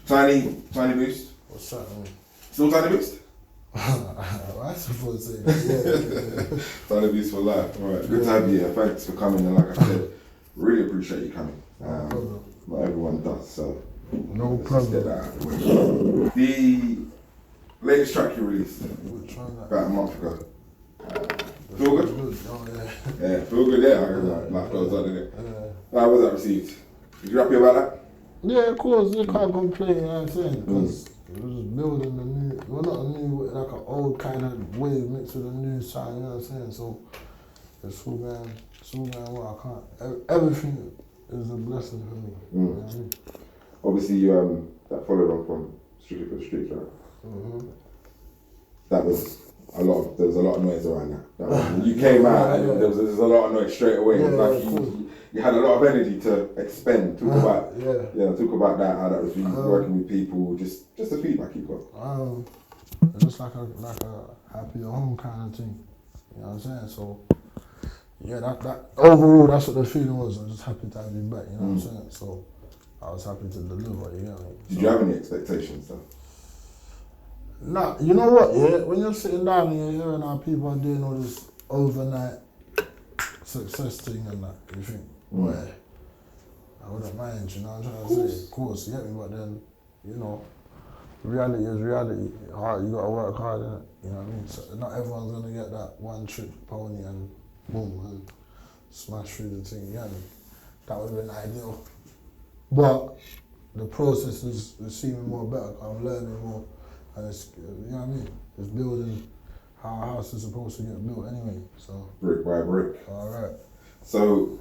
Tiny Boost. What's up, man? Still Tiny Boost? I suppose to say that. Yeah. Tiny Boost for life. All right. Good to have you here. Thanks for coming. And like I said, really appreciate you coming. No problem. Not everyone does, so No let's problem. just get that out of the way. The latest track you released Which one? about a month ago. Feel good? Oh, yeah. Yeah, feel good. Yeah, life goes on, innit? Yeah. How was that received? Was you happy about that? Yeah, of course, you can't complain, you know what I'm saying? Because it was just building a new, well, not a new, like an old kind of wave mixed with a new sound, you know what I'm saying? So it's all going well. I can't, everything is a blessing for me. You know what I mean? Obviously, you that followed on from Strictly for the Streets, right? Mm-hmm. That was there was a lot of noise around that. When you came out, and there was a lot of noise straight away. Yeah, It was like you had a lot of energy to expend. Talk about that, how that was for you, working with people, just the feedback you got. Just like a happy home kind of thing. You know what I'm saying? So yeah, that overall that's what the feeling was. I was just happy to have you back, you know what I'm saying? So I was happy to deliver, you know what I mean? Did you have any expectations though? Nah, you know what, yeah? When you're sitting down and you're hearing how people are doing all this overnight success thing and that, you think, well, I wouldn't mind, you know what I'm trying to say? Of course, you get me, but then, you know, reality is reality. Hard, you gotta work hard, innit? You know what I mean? So not everyone's gonna get that one trick pony and boom, and smash through the thing, you get me? That would have been ideal. But the process is seeming more better, I'm learning more. And it's, you know what I mean? It's building how a house is supposed to get built anyway, so. Brick by brick. All right. So,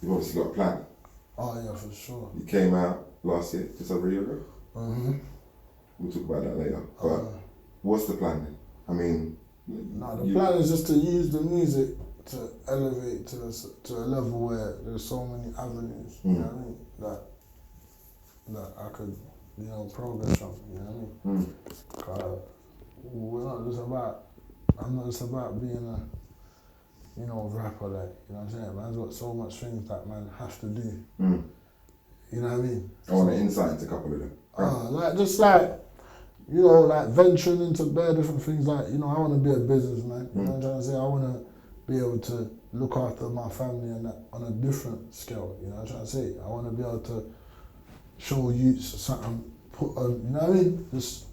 you've obviously got a plan. Oh yeah, for sure. You came out last year, just over a year ago. Mm-hmm. We'll talk about that later. But what's the plan then? I mean, the plan is just to use the music to elevate to a level where there's so many avenues, you know what I mean? That I could, you know, progress on, you know what I mean? I'm not just about being a, you know, rapper, like, you know what I'm saying? Man's got so much things that man has to do. You know what I mean? I want to insight into a couple of them. You know, like venturing into bare different things, like, you know, I want to be a businessman, you know what I'm trying to say? I want to be able to look after my family and that on a different scale, you know what I'm trying to say? I want to be able to show youths something, you know what I mean? Just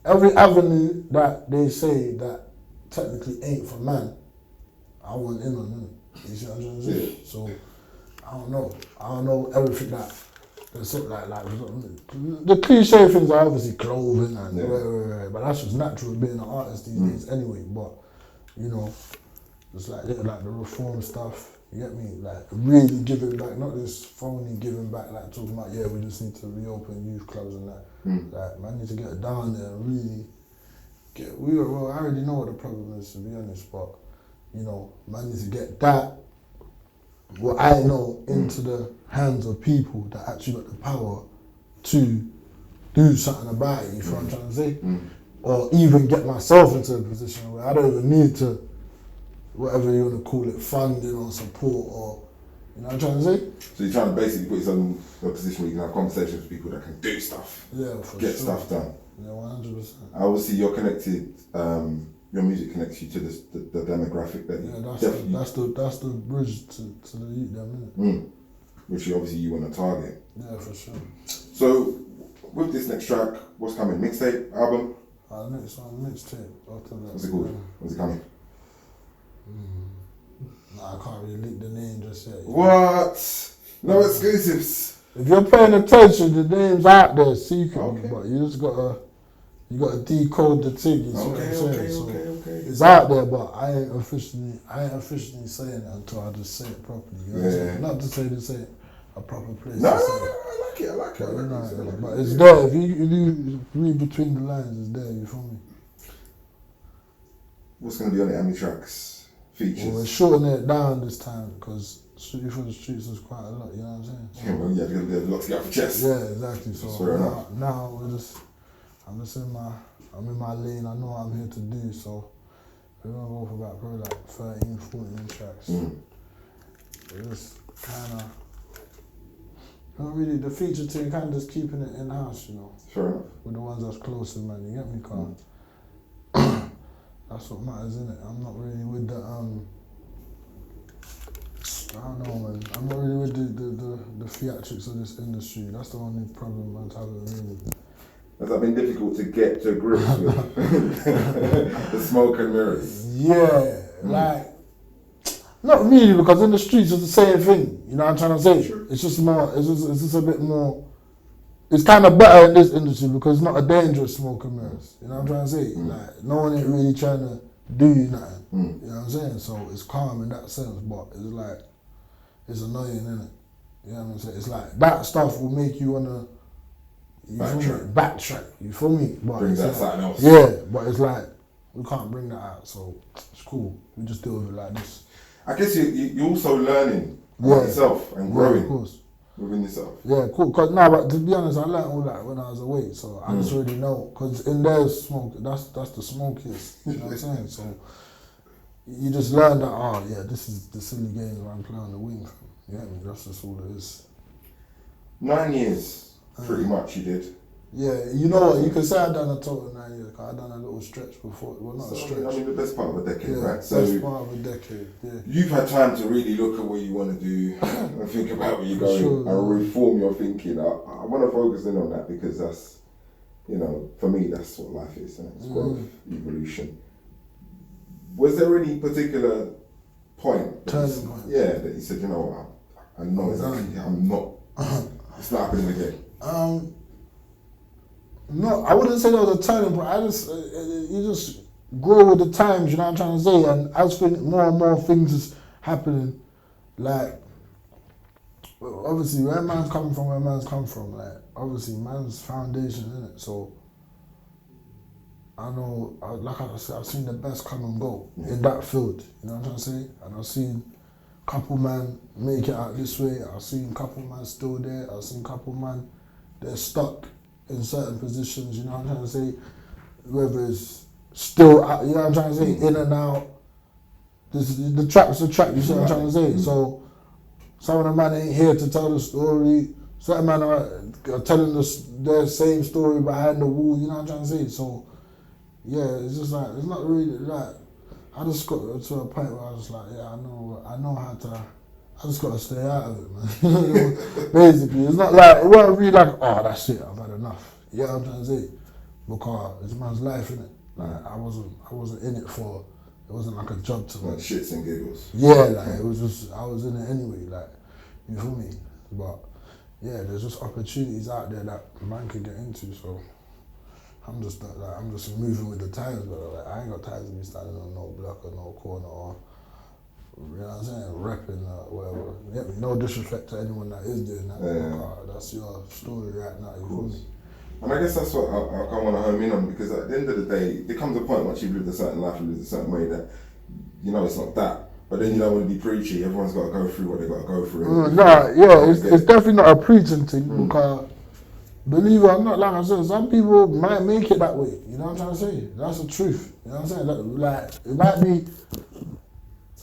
every avenue that they say that technically ain't for man, I want in on it. You see what I'm trying to say? Yeah. So I don't know everything that there's like the cliche things are obviously clothing and but that's just natural being an artist these days anyway. But you know, it's like the reform stuff. You get me? Like really giving back, not this phony giving back, like talking about we just need to reopen youth clubs and that. Like man need to get down there and really get. I already know what the problem is, to be honest, but you know, man needs to get that. What I know into the hands of people that actually got the power to do something about it. You know what I'm trying to say? Or even get myself into a position where I don't even need to, whatever you want to call it, funding or support or, you know what I'm trying to say? So you're trying to basically put yourself in a position where you can have conversations with people that can do stuff. Yeah, for get sure. stuff done. Yeah, 100%. Obviously you're connected, your music connects you to the demographic that that's the bridge to the youth, innit? Which obviously you want to target. Yeah, for sure. So with this next track, what's coming? Mixtape, album? Next one, mixtape. After that. What's it called? When's it coming? Nah, I can't really leak the name just yet. What? No exclusives. If you're paying attention, the name's out there secretly, but you just gotta decode the thing. You see what I'm saying? So it's out there, but I ain't officially saying it until I just say it properly. You know what I'm saying? Not to say this ain't a proper place. No, I like it. But it's there. If you read between the lines, it's there. You feel me? What's gonna be on the Ami tracks? Features? Well, we're shortening it down this time because Strictly for the Streets is quite a lot. You know what I'm saying? Yeah, well, yeah, there's a lot to get off your chest. Yeah, exactly. So now I'm in my lane. I know what I'm here to do. So we're gonna go for about probably like 13, 14 tracks. We're just kind of Not really. The feature thing, kind of just keeping it in house, you know. Fair enough. With the ones that's closer, man. You get me, Carl? That's what matters, innit? I'm not really with the I don't know, man. I'm not really with the theatrics of this industry. That's the only problem I'm having, really. Has that been difficult to get to grips with the smoke and mirrors? Yeah, like, not really, because in the streets it's the same thing. You know what I'm trying to say? Sure. It's just more. It's just a bit more. It's kind of better in this industry because it's not a dangerous smoke and mirrors. You know what I'm trying to say? Like, no one ain't really trying to do you nothing. You know what I'm saying? So it's calm in that sense, but it's like, it's annoying, innit? You know what I'm saying? It's like, that stuff will make you wanna backtrack. You feel me? But bring that something else. Yeah, but it's like, we can't bring that out, so it's cool. We just deal with it like this. I guess you're also learning about yourself and growing. Of course. Within yourself. Yeah, cool. Cause but to be honest, I learned all that when I was away, so I just already know. Cause in there, smoke, that's the smokiest. You know what I'm saying? So you just learn that. This is the silly games where I'm playing the wing. You get me? That's just all it is. 9 years, pretty much. You did. Yeah, you know what? You can say I've done a total 9 years. Cause I've done a little stretch before. Well, not a stretch. I mean, the best part of a decade, right? So best part of a decade. Yeah. You've had time to really look at what you want to do and think about where you're going and reform your thinking. I want to focus in on that because that's, you know, for me, that's what life is. It's growth, evolution. Was there any particular point? Turning point. Yeah, that you said, you know what, I know exactly. I'm not. It's not happening again. No, I wouldn't say that was a turning point. You just grow with the times, you know what I'm trying to say? And as more and more things is happening, like, obviously, where man's come from, like, obviously, man's foundation, innit? So, I know, like I said, I've seen the best come and go in that field, you know what I'm trying to say? And I've seen a couple man make it out this way, I've seen a couple man still there, I've seen a couple man, they're stuck in certain positions, you know what I'm trying to say? Whether it's still, you know what I'm trying to say, in and out. The trap's the trap, you see what I'm trying to say? So, some of the men ain't here to tell the story. Certain men are telling their same story behind the wall, you know what I'm trying to say? So, yeah, it's just like, it's not really like, I just got to a point where I was like, yeah, I know how to, I just got to stay out of it, man. Basically, it's not like, it wasn't really like, oh, that's it, I've had enough. You know what I'm trying to say? Because it's a man's life, innit? Like, I wasn't in it for, it wasn't like a job to me. Like shits and giggles. Yeah, like, it was just, I was in it anyway, like, you feel me? But, yeah, there's just opportunities out there that a man can get into, so I'm just moving with the times, but like, I ain't got time to be standing on no block or no corner or, you know what I'm saying, repping or whatever. Yeah, no disrespect to anyone that is doing that. That's your story right now, you feel me? And I guess that's what I want to home in on, because at the end of the day, there comes a point once you've lived a certain life, you lived a certain way that, you know, it's not that. But then you don't want to be preachy, everyone's got to go through what they got to go through. It's definitely not a preaching thing, because believe it or not, like I said, some people might make it that way. You know what I'm trying to say? That's the truth. You know what I'm saying? Like, it might be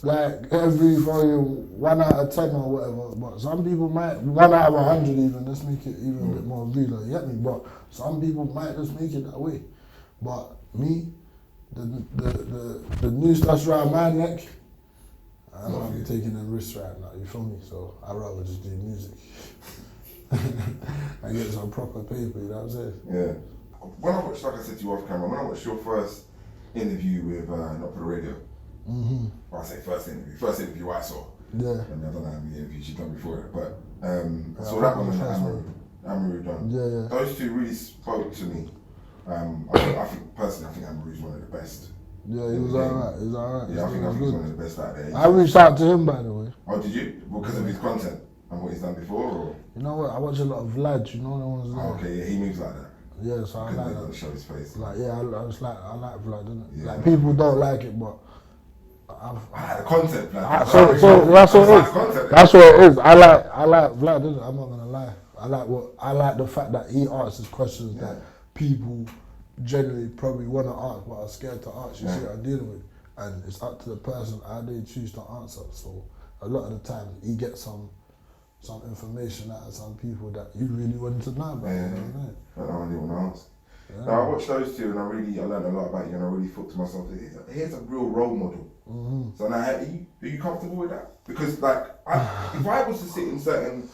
like every 1 out of 10 or whatever, but some people might, 1 out of 100 even, let's make it even a bit more real, you get me? But some people might just make it that way. But me, the noose that's around my neck, I'm not taking a risk right now, you feel me? So I'd rather just do music. And get some proper paper, you know what I'm saying? Yeah. When I watched, like I said to you off camera, when I watched your first interview with Not For The Radio, well, I say first interview I saw. Yeah. And I don't know how many interviews you've done before it, but I saw that one and Amaru done. Yeah. Those two really spoke to me. I think personally, Amaru's one of the best. Yeah, he was alright. Yeah, I think he's one of the best out there. I reached out to him, by the way. Oh, did you? Because of his content and what he's done before, or? You know what? I watch a lot of Vlad. You know the ones there. Oh, okay, yeah, he moves like that. Yeah, so I like that. Show his face. Like, yeah, I like Vlad, innit? Yeah. Like, people don't like it, but the content, Vlad. So that's what it is. That's what it is. I like Vlad, innit? I'm not gonna lie. I like the fact that he asks questions that people generally probably want to ask, but are scared to ask. You see what I'm dealing with, and it's up to the person how they choose to answer. So a lot of the time, he gets some some information out of some people that you really wanted to know about. Yeah. You know what I mean? I don't really want to ask. Yeah. Now, I watched those two and I learned a lot about you, and I really thought to myself, here's a real role model. Mm-hmm. So now, are you comfortable with that? Because like, if I was to sit in certain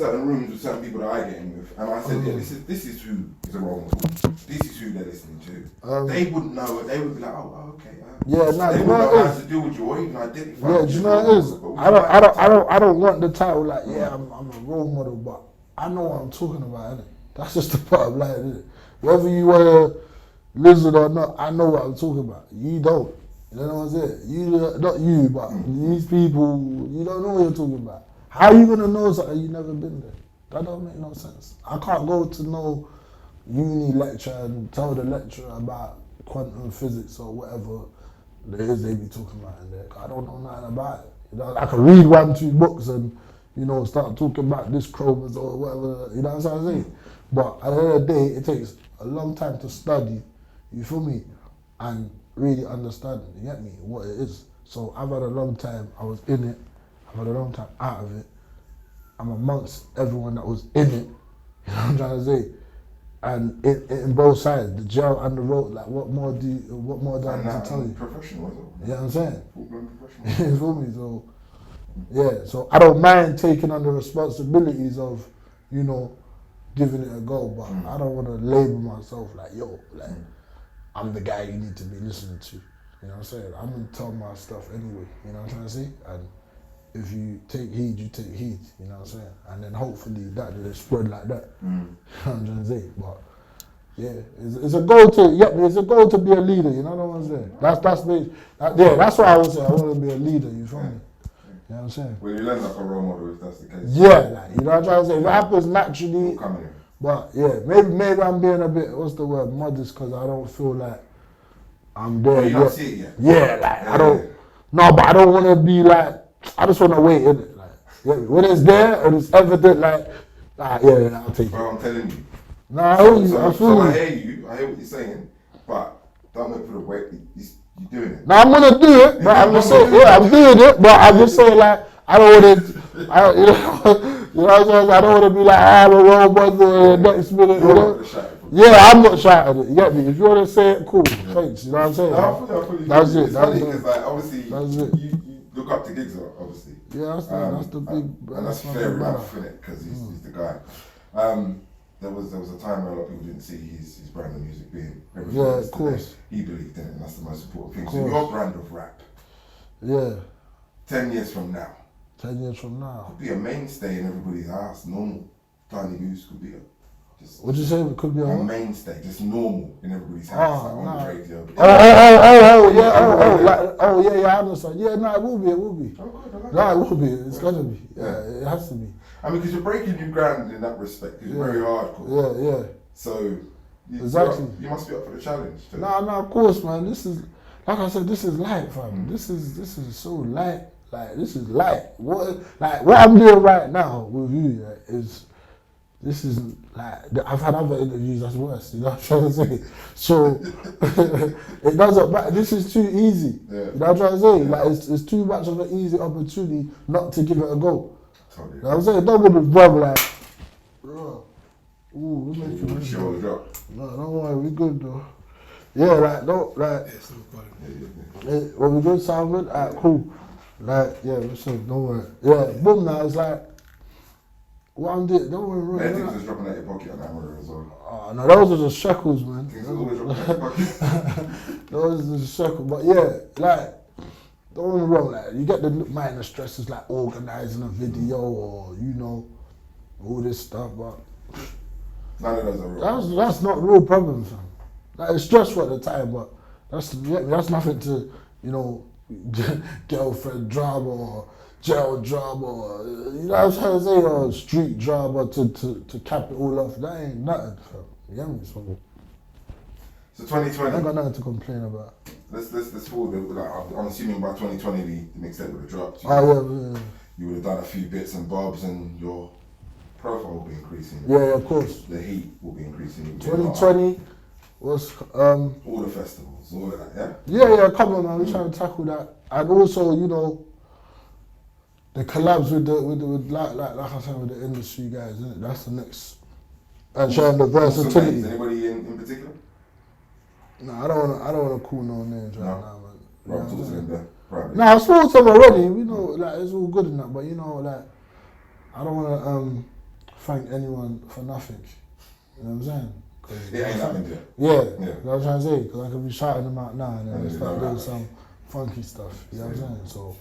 rooms with certain people that I get in with, and I said, yeah, this is who is a role model. This is who they're listening to. They wouldn't know. They would be like, oh okay. Yeah, nah, they you wouldn't know know how what it to deal with you or even identify. Yeah, with do you you know what it is? I don't want the title like, yeah, I'm a role model, but I know what I'm talking about, innit? That's just the part of life, innit? Whether you want to listen or not, I know what I'm talking about. You don't. You know what I'm saying? Not you, but these people, you don't know what you're talking about. How are you going to know something you never been there? That don't make no sense. I can't go to no uni lecture and tell the lecturer about quantum physics or whatever it is they be talking about in there. I don't know nothing about it. You know, I can read 1-2 books and, you know, start talking about this chromosome or whatever, you know what I'm saying? But at the end of the day, it takes a long time to study, you feel me? And really understand, you get me, what it is. So I've had a long time, I was in it, I've had a long time out of it. I'm amongst everyone that was in it, you know what I'm trying to say? And in both sides, the jail and the road, like what more do I have to tell you? Professional, You know what I'm saying? professional. You feel me? So, yeah, so I don't mind taking on the responsibilities of, you know, giving it a go, but I don't want to label myself like, yo, like, I'm the guy you need to be listening to. You know what I'm saying? I'm going to tell my stuff anyway, you know what I'm trying to say? And if you take heed, you take heed, you know what I'm saying? And then hopefully that will spread like that. You know what I'm trying to say? But yeah, it's a goal to be a leader, you know what I'm saying? That's what I would say. I want to be a leader, you feel me? You know what I'm saying? Well, you learn like a role model if that's the case. Yeah, like, you know what I'm trying to say? If it happens naturally, but yeah, maybe I'm being a bit, what's the word, modest, because I don't feel like I'm there you don't see it yet? Yeah, like, I don't, no, but I don't want to be like, I just want to wait, innit? Like, yeah, when it's there and it's evident, like, yeah, I'll take it. Bro, I'm telling you. Nah, I I hear feel I hear what you're saying, but don't wait for the wait, you're doing it. Now I'm gonna do it, but I'm just saying, yeah, I'm doing it, but I'm just saying, like, I don't want to, you know what I'm saying? I don't want to be like, I'm a role model in the next minute, you know? Yeah, I'm not shouting it, you get me? If you want to say it, cool, thanks, you know what I'm saying? That's it, that's it. Because, like, obviously, that's it. You look up to Giggs, obviously. Yeah, that's the big, and that's fair enough, innit? Because he's the guy. There was a time where a lot of people didn't see his brand of music being everything. Yeah, of course. He believed in it, and that's the most important thing. So your brand of rap, 10 years from now, 10 years from now, could be a mainstay in everybody's house. Normal, tiny news could be What'd you say? It could be a mainstay, just normal in everybody's house, like on the radio. Yeah, I understand. Yeah, no, it will be. It will be. It's gonna be. Yeah, it has to be. I mean, because you're breaking new ground in that respect. Because you're very hardcore. Yeah. So exactly. You must be up for the challenge. No, of course, man. This is, like I said, this is light, fam. This is so light. Like, this is light. What I'm doing right now with you is. This is like, I've had other interviews that's worse, you know what I'm trying to say? So, it doesn't matter, this is too easy, you know what I'm trying to say? Like, it's too much of an easy opportunity not to give it a go. Totally. You know what I'm saying? Don't go to brother like, bro, we're making this. No, don't worry, we good though. Yeah, like, don't, like, well, we good, sound good? Alright, cool. Like, yeah, don't worry. Yeah, boom, now it's like, what I'm doing, don't worry. I think it's just dropping out your pocket on that mirror as well. Oh, no, those are the shekels, man. Things always dropping out your pocket. Those are the shekels. But yeah, like, don't get me wrong, like, you get the minor stresses like organising a video or, you know, all this stuff, but none of those are real. That's not real problem, fam. Like, it's stressful at the time, but that's nothing to, you know, girlfriend drama or jail drama, or, you know what I'm trying to say, or street drama to cap it all off. That ain't nothing, fam. You get me? So 2020. I ain't got nothing to complain about. Let's forward. Like, I'm assuming by 2020 the mixtape would have dropped. Yeah. You would have done a few bits and bobs, and your profile will be increasing. Yeah, of course. The heat will be increasing. 2020 was all the festivals, all of that. Yeah. Yeah. Come on, man. We're trying to tackle that, and also, you know, the collabs with like I said with the industry guys, isn't it? That's the next. And showing the What's some versatility. names? Anybody in particular? No, I don't wanna call no names right now, man. Right, talk to them there. Right. No, I spoke to them already. You know, like it's all good in that, but you know, like I don't wanna thank anyone for nothing. You know what I'm saying? It ain't happened yet. Yeah, that's what I'm trying to say. Because I could be shouting them out now and then And start it's doing not some funky stuff. You know what I'm saying? So,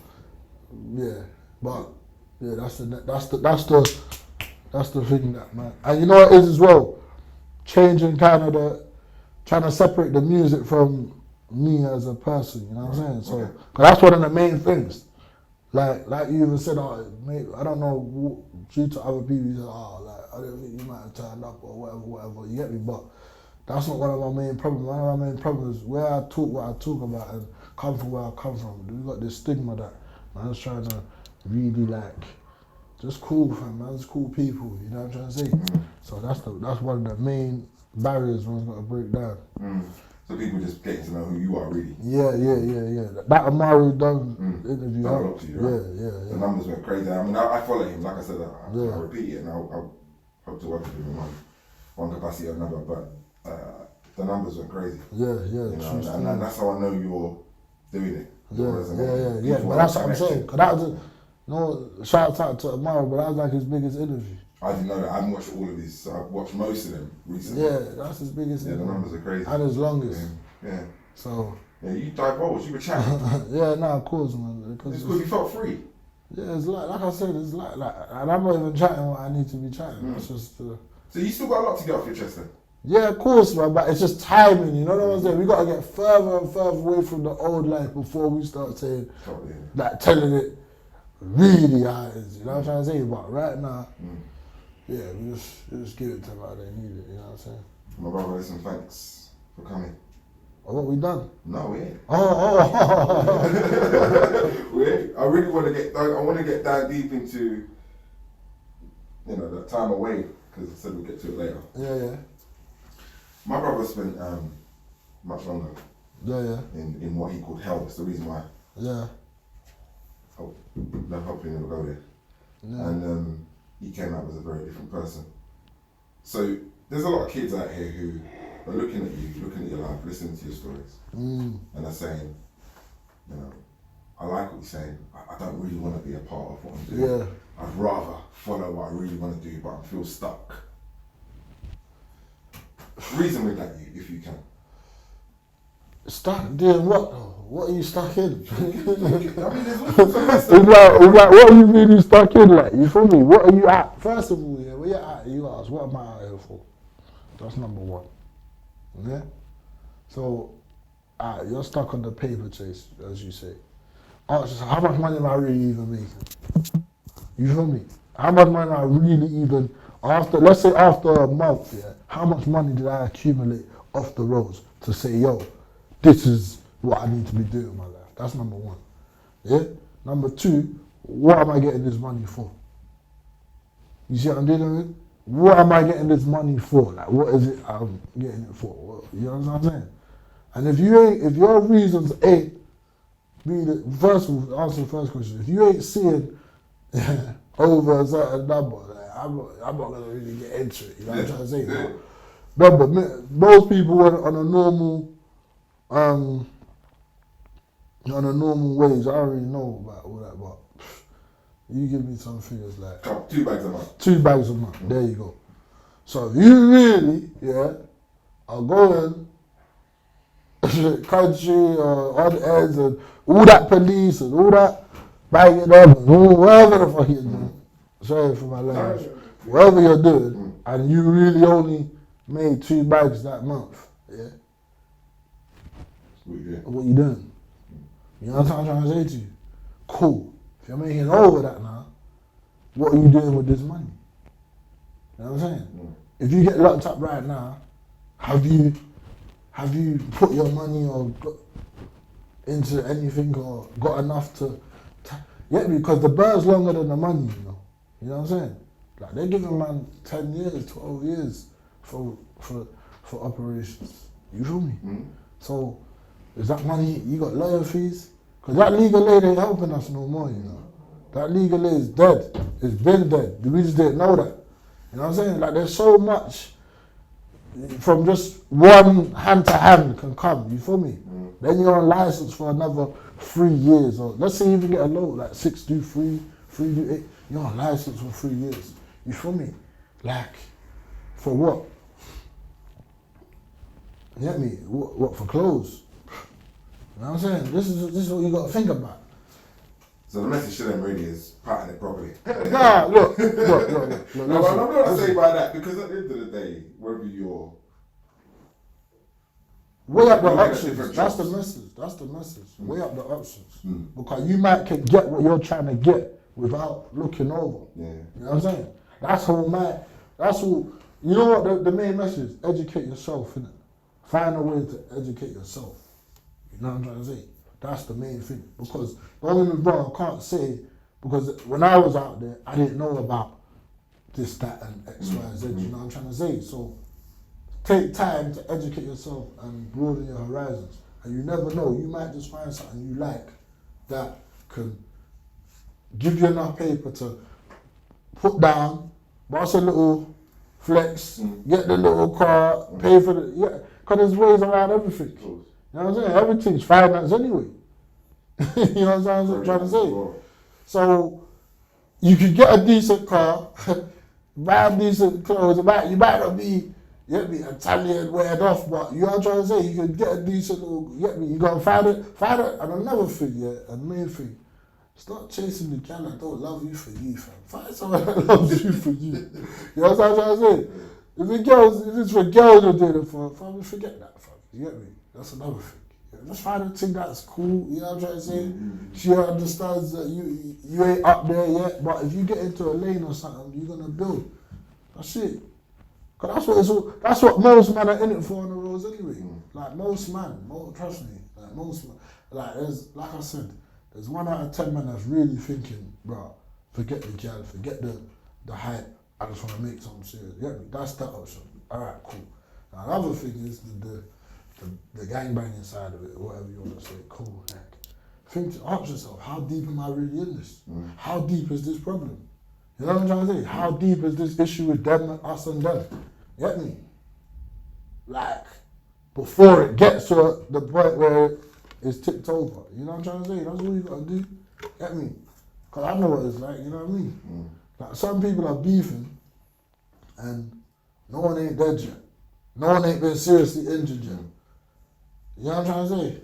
yeah, but yeah, that's the thing that man. And you know what it is as well, changing kind of trying to separate the music from me as a person. You know what I'm saying? So, cause that's one of the main things. Like you even said, maybe, I don't know, due to other people, you said, I don't think you might have turned up or whatever, you get me? But that's not one of my main problems. One of my main problems is where I talk what I talk about and come from where I come from. We got this stigma that man's trying to really just cool, fam, man's cool people, you know what I'm trying to say? So that's one of the main barriers one's got to break down. So people just getting to know who you are, really. Yeah. That Amari done interview. That helped you, right? Yeah. The numbers went crazy. I mean, I follow him. Like I said, I repeat it, and I hope to work with him in one capacity or another. But the numbers went crazy. Yeah. You know, and that's how I know you're doing it. Yeah. But that's what I'm saying. Cause that was shout out to Amari, but that was like his biggest interview. I didn't know that. I haven't watched all of these. I've watched most of them recently. Yeah, that's his biggest interview. The numbers are crazy. And his longest. Yeah. So. Yeah, you divulged. You were chatting. Yeah, of course, man. Because it's good. You felt free. Yeah, it's like I said, it's like, and I'm not even chatting what I need to be chatting. It's just. So you still got a lot to get off your chest then? Yeah, of course, man. But it's just timing. You know what I'm saying? We got to get further and further away from the old life before we start saying, telling it really how it is. You know what I'm trying to say? But right now. Yeah, we just give it to them how they need it, you know what I'm saying? My brother, listen, thanks for coming. Oh, what we done? No, we ain't. We ain't. I really want to get down deep into, that time away, because I said we'll get to it later. Yeah. My brother spent much longer. Yeah. In what he called hell. It's the reason why. Yeah. No helping him go there. Yeah. And he came out as a very different person. So there's a lot of kids out here who are looking at you, looking at your life, listening to your stories, and they're saying, I like what you're saying. I don't really want to be a part of what I'm doing. Yeah. I'd rather follow what I really want to do, but I feel stuck. Reason with that, if you can. Stuck doing what? What are you stuck in? I mean, there's it's like, what are you really stuck in? Like, you feel me? What are you at? First of all, where you're at, you ask, what am I out here for? That's number one. Yeah? So, you're stuck on the paper chase, as you say. Ask yourself, how much money am I really even making? You feel me? How much money am I really even, let's say after a month, how much money did I accumulate off the roads to say, yo, this is what I need to be doing in my life? That's number one. Yeah? Number two, what am I getting this money for? You see what I'm dealing with? What am I getting this money for? Like, what is it I'm getting it for? You know what I'm saying? And if your reasons ain't, first of all, answer the first question. If you ain't seeing over a certain number, like, I'm not gonna really get into it. You know what I'm trying to say? Remember, most people on a normal wage, I already know about all that, but you give me some figures like 2 bags a month. 2 bags a month. There you go. So if you really, are going country or on ends and all that police and all that banging up and whatever the fuck you're doing, sorry for my language, whatever you're doing, and you really only made 2 bags that month, what you doing? You know what I'm trying to say to you? Cool. If you're making over that now, what are you doing with this money? You know what I'm saying? If you get locked up right now, have you put your money or into anything or got enough to because the bird's longer than the money, you know. You know what I'm saying? Like, they're giving man 10 years, 12 years for operations. You feel me? So, is that money, you got lawyer fees? Because that legal aid ain't helping us no more, you know. That legal aid is dead. It's been dead. We just didn't know that. You know what I'm saying? Like there's so much from just one hand to hand can come. You feel me? Then you're on license for another 3 years, or let's say you even get a low like 6 do 3, 3 do 8. You're on license for 3 years. You feel me? Like for what? You get me? What for clothes? You know what I'm saying? This is what you got to think about. So the message to them really is pattern it properly. Nah, look. No, I'm not saying by that, because at the end of the day, whether you're weigh up the looking at options. different That's the jobs. message. Weigh up the options. Because you might can get what you're trying to get without looking over. Yeah. You know what I'm saying? That's all. You know what the main message is? Educate yourself, innit? Find a way to educate yourself. You know what I'm trying to say? That's the main thing. Because don't get me wrong, I can't say, because when I was out there, I didn't know about this, that, and X, Y, Z. You know what I'm trying to say? So take time to educate yourself and broaden your horizons. And you never know, you might just find something you like that can give you enough paper to put down, boss a little flex, get the little car, pay for the, yeah, because there's ways around everything. You know what I'm saying? Everything's finance anyway. You know what I'm trying to say? So you could get a decent car, buy decent clothes, you might not be, you get me, Italian weared off, but you know what I'm trying to say? You can get a decent little, you get me, you gotta find it, and another thing, yeah, a main thing, start chasing the gal that don't love you for you, fam. Find someone that loves you for you. You know what I'm trying to say? If it's for girls you're doing it for, fam, forget that, fam. You get me? That's another thing. Just find a thing that's cool, you know what I'm trying to say? She understands that you ain't up there yet, but if you get into a lane or something, you're gonna build. That's it. Cause that's what most men are in it for on the roads anyway. Like most men, trust me, like most men, like I said, there's 1 out of 10 men that's really thinking, bro, forget the girl, forget the hype, I just wanna make something serious. Yeah, that's that option. Alright, cool. Now another thing is the gangbanging side of it, or whatever you want to say, cool. Like, ask yourself, how deep am I really in this? How deep is this problem? You know what I'm trying to say? How deep is this issue with them, us and them? You get me? Like, before it gets to the point where it's tipped over. You know what I'm trying to say? That's all you got to do. Get me? Because I know what it's like, you know what I mean? Like, some people are beefing and no one ain't dead yet. No one ain't been seriously injured yet. You know what I'm trying to say?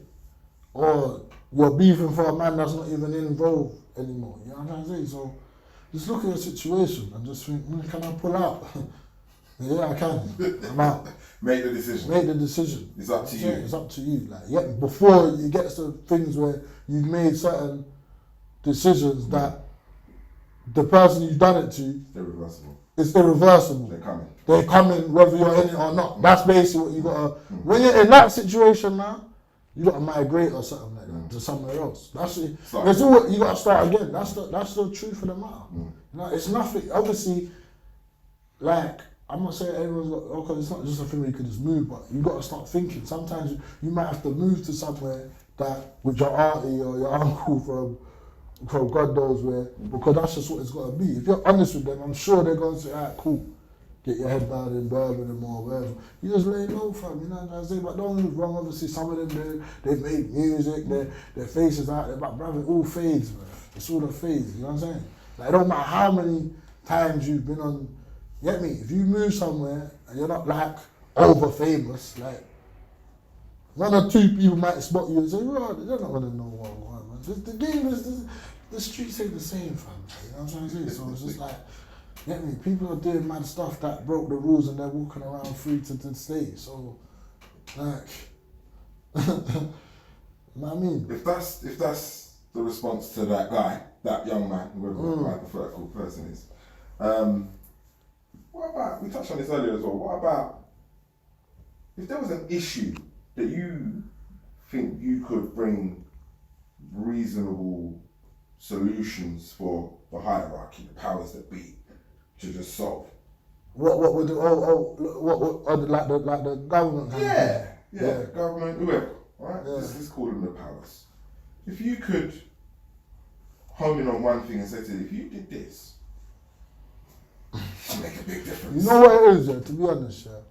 Or you're beefing for a man that's not even involved anymore. You know what I'm trying to say? So just look at your situation and just think, can I pull out? Yeah, I can. I'm out. Make the decision. Make the decision. It's up to you. It's up to you. Like, yeah, before it gets to things where you've made certain decisions that the person you've done it to, irreversible. It's irreversible. They're coming whether you're in it or not. That's basically what you gotta. When you're in that situation now, you gotta migrate or something like that to somewhere else. That's it. That's all. You gotta start again. That's the truth of the matter. You know, it's nothing. Obviously, like I'm not saying everyone's got. Okay, it's not just a thing where you can just move, but you gotta start thinking. Sometimes you might have to move to somewhere that with your auntie or your uncle from God knows where, because that's just what it's got to be. If you're honest with them, I'm sure they're going to say, alright, cool, get your head down in Birmingham or wherever. You just lay low, fam, you know what I'm saying? But don't get me wrong, obviously some of them, they make music, their faces out there, but brother, it all fades, man. It's all a phase, you know what I'm saying? Like, it don't matter how many times you've been on, you get me? If you move somewhere and you're not like over famous, like, 1 or 2 people might spot you and say, well, they're not going to know what I want, man. The game is, the streets ain't the same, fam. You know what I'm trying to say? So it's just like, get me? People are doing mad stuff that broke the rules and they're walking around free to stay. So, like, you know what I mean? If that's the response to that guy, that young man, whoever the hypothetical person is, what about, we touched on this earlier as well, what about if there was an issue that you think you could bring reasonable solutions for the hierarchy, the powers that be, to just solve? What would like the government? Yeah, government, whoever, right? Let's call them the powers. If you could hone in on one thing and say to you, if you did this, it'll make a big difference. You know what it is, yeah, to be honest, yeah,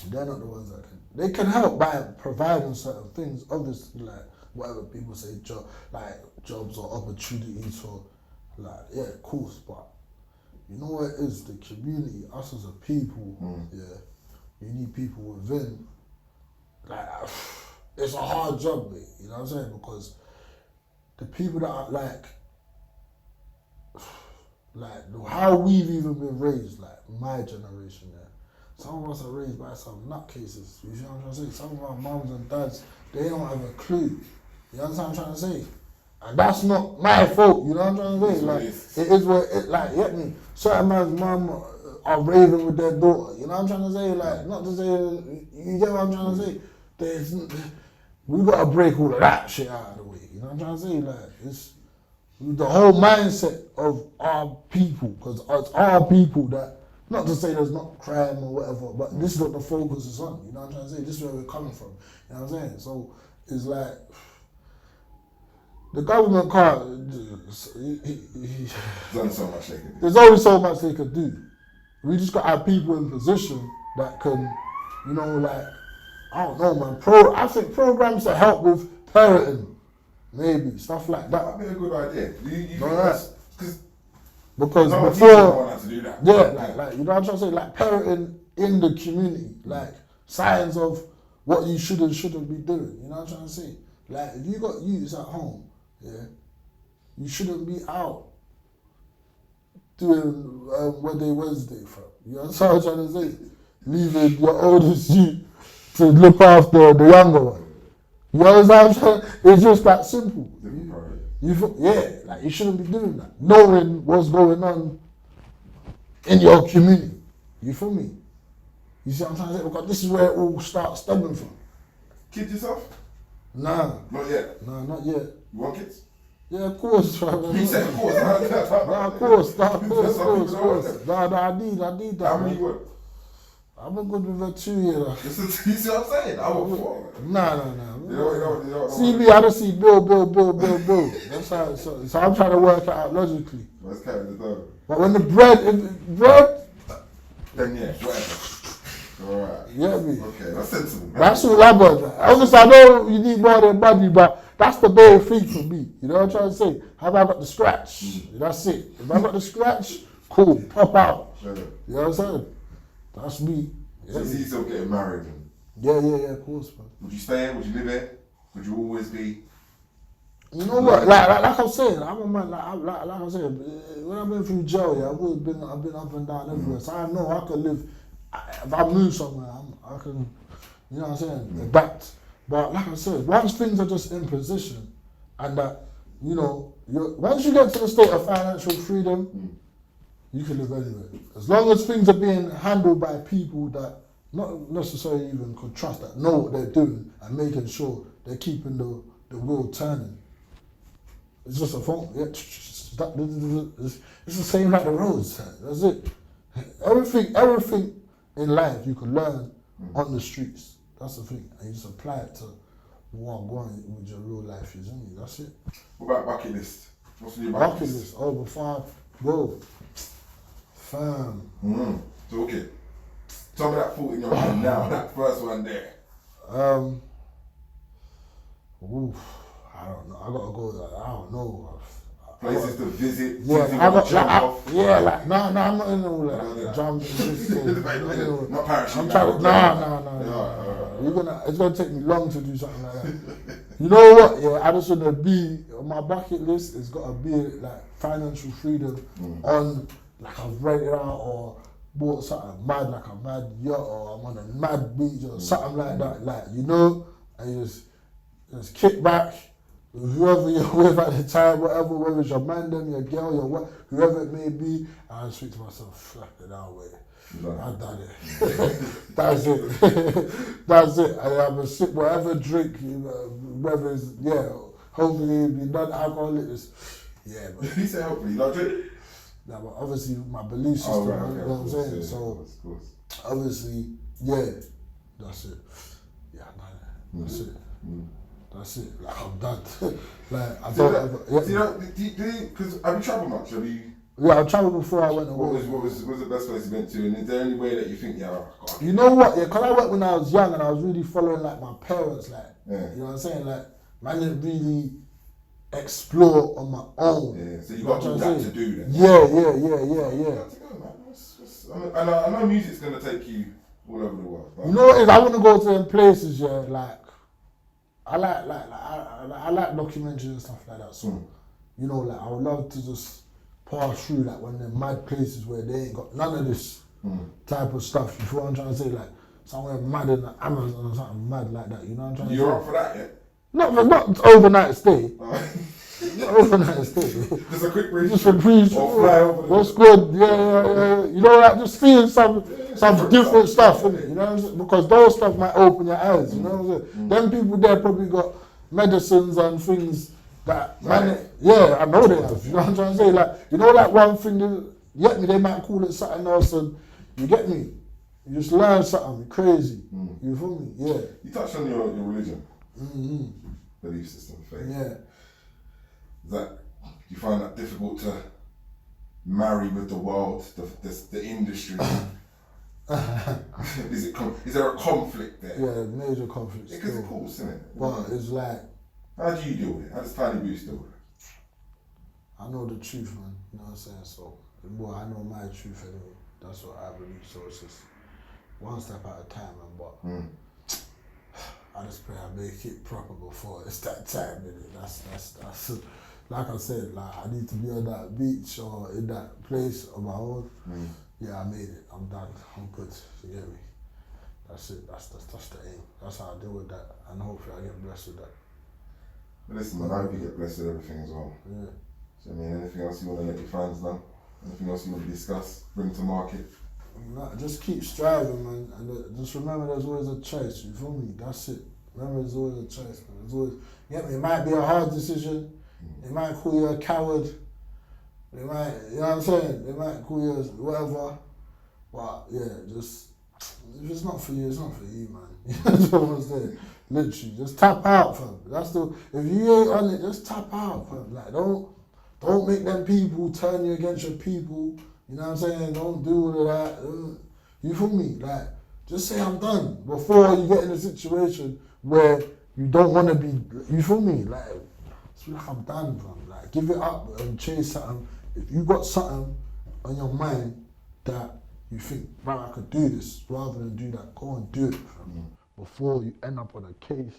they're not the ones that can. They can help by providing certain things, obviously, like whatever people say, like jobs or opportunities or like, yeah, of course, but you know what it is, the community, us as a people, yeah, you need people within, like, it's a hard job, mate, you know what I'm saying, because the people that are like how we've even been raised, like my generation, yeah. Some of us are raised by some nutcases. You see what I'm trying to say? Some of our mums and dads, they don't have a clue. You understand what I'm trying to say? And that's not my fault. You know what I'm trying to say? Like it is what it like. Get me? Certain man's mum are raving with their daughter. You know what I'm trying to say? Like not to say you get what I'm trying to say. We gotta break all of that shit out of the way. You know what I'm trying to say? Like it's the whole mindset of our people, because it's our people that, not to say there's not crime or whatever, but this is what the focus is on. You know what I'm trying to say? This is where we're coming from. You know what I'm saying? So it's like the government can't. There's only so much they can do. There's only so much they could do. We just got to have people in position that can, you know, like I don't know, man. I think programs that help with parenting. Maybe stuff like that. That'd be a good idea. You think that's because before, to do that. yeah, like you know what I'm trying to say, like parenting in the community, like signs of what you should and shouldn't be doing. You know what I'm trying to say? Like if you got youths at home, yeah, you shouldn't be out doing Wednesday, fam. You know what I'm trying to say? Leaving your oldest youth to look after the younger one. You know what I'm saying? It's just that simple. Like you shouldn't be doing that. Knowing what's going on in your community. You feel me? You see what I'm trying to say? Because this is where it all starts stemming from. Kids yourself? Nah. Not yet? Nah, not yet. You want kids? Yeah, of course. You said of course. Nah, of course. Nah, I need that. How many you want? I've been good with her 2 years. You see what I'm saying? I want 4. Nah. You know, see me, I just see bill. That's how. So I'm trying to work it out logically. Let's carry the dog. But when the bread, then yeah, whatever. Alright. You get me? Okay, that's sensible. That's all I'm on. Obviously, I know you need more than money, but that's the main thing for me. You know what I'm trying to say? Have I got the scratch? That's it. If I got the scratch, cool, pop out. You know what I'm saying? That's me. So is he still getting married? Yeah, of course, man. Would you stay here? Would you live here? Would you always be? You know what? Like I'm saying, I'm a man. Like I'm saying, when I've been through jail, yeah, I've been up and down everywhere. So I know I can live. If I move somewhere, I can, you know what I'm saying, adapt. But like I said, once things are just in position, and that, you know, once you get to the state of financial freedom, you can live anywhere. As long as things are being handled by people that not necessarily even could trust, that know what they're doing and making sure they're keeping the wheel turning. It's just a phone. Yeah, it's the same like the roads. That's it. Everything in life you can learn on the streets. That's the thing. And you just apply it to what going with your real life is, isn't it? That's it. What about bucket list? What's in your bucket list? Oh, before I go. Fam. So okay. Tell me that thought in your mind now, that first one there. I don't know. I gotta go. I don't know. Places to visit. Yeah, I'm not in all that. Jump. Not parachute. I'm trying. No. It's gonna take me long to do something like that. You know what? Yeah, I just wanna be on my bucket list. It's gotta be like financial freedom on, like I've rented out or bought something mad, like a mad yacht, or I'm on a mad beach or something like that. Like, you know, and you just kick back. Whoever you're with at the time, whatever, whether it's your man, them, your girl, your what, whoever it may be, I just think to myself, fuck it out way. I've done it. That's it. That's it. And I'm gonna sip whatever drink, whether it's, hopefully it'll be non-alcoholic. Yeah, but you say hopefully, you don't drink? Nah, but obviously my belief system, you know what I'm saying? So, obviously, that's it. Yeah, that's it. That's it. Like I'm done. Like I See don't. that? Because have you travelled much? Have you? Yeah, I travelled before I went away. What was the best place you went to? And is there any way that you think, yeah, you know what? Yeah, because I went when I was young and I was really following like my parents. Like, yeah. you know what I'm saying? Like, man didn't really explore on my own. Yeah. So you got all that to do then. Yeah. I know music's gonna take you all over the world. You know what it is? I want to go to them places. Yeah, like I like documentaries and stuff like that. So, you know, like I would love to just pass through like one of them mad places where they ain't got none of this type of stuff. You feel what I'm trying to say? Like somewhere mad in the Amazon or something mad like that. You know what I'm trying to say? You're up for that yet? Not overnight stay. Not overnight stay. Just a quick brief. Just a brief. Or fly over. What's good? Yeah. You know, like just feeling some different stuff, innit? You know what I'm saying? Because those stuff might open your eyes. You know what I'm saying? Them people there probably got medicines and things that I know they have. You know what I'm trying to say? Like, you know, like one thing you get me, they might call it something else, and you get me. You just learn something crazy. You feel me? Yeah. You touched on your religion, belief system, faith. Yeah. Do you find that difficult to marry with the world, the industry? Is there a conflict there? Yeah, major conflict. Because of course, isn't it? But it's like, how do you deal with it? How does Tiny Boost deal with it? I know the truth, man. You know what I'm saying? So, well, I know my truth anyway. That's what I believe. So it's just one step at a time, man. But I just pray I make it proper before it's that time. That's like I said. Like I need to be on that beach or in that place on my own. Yeah, I made it. I'm done. I'm good. You get me? That's it. That's the aim. That's how I deal with that, and hopefully I get blessed with that. But listen, man, I hope you get blessed with everything as well. Yeah. So, I mean, anything else you want to let your fans know? Anything else you want to discuss? Bring to market? Nah, just keep striving, man, and just remember there's always a choice. You feel me? That's it. Remember, there's always a choice, man. There's always, you get me? It might be a hard decision. They might call you a coward. They might, you know what I'm saying? They might call you whatever. But yeah, just if it's not for you, it's not for you, man. That's what I'm saying. Literally, just tap out, fam. That's the. If you ain't on it, just tap out, fam. Like don't make them people turn you against your people. You know what I'm saying? Don't do all of that. You feel me? Like, just say I'm done before you get in a situation where you don't want to be. You feel me? Like, it's like I'm done, fam. Like, give it up and chase something. If you got something on your mind that you think, right, I could do this, rather than do that, go and do it, fam. Before you end up on a case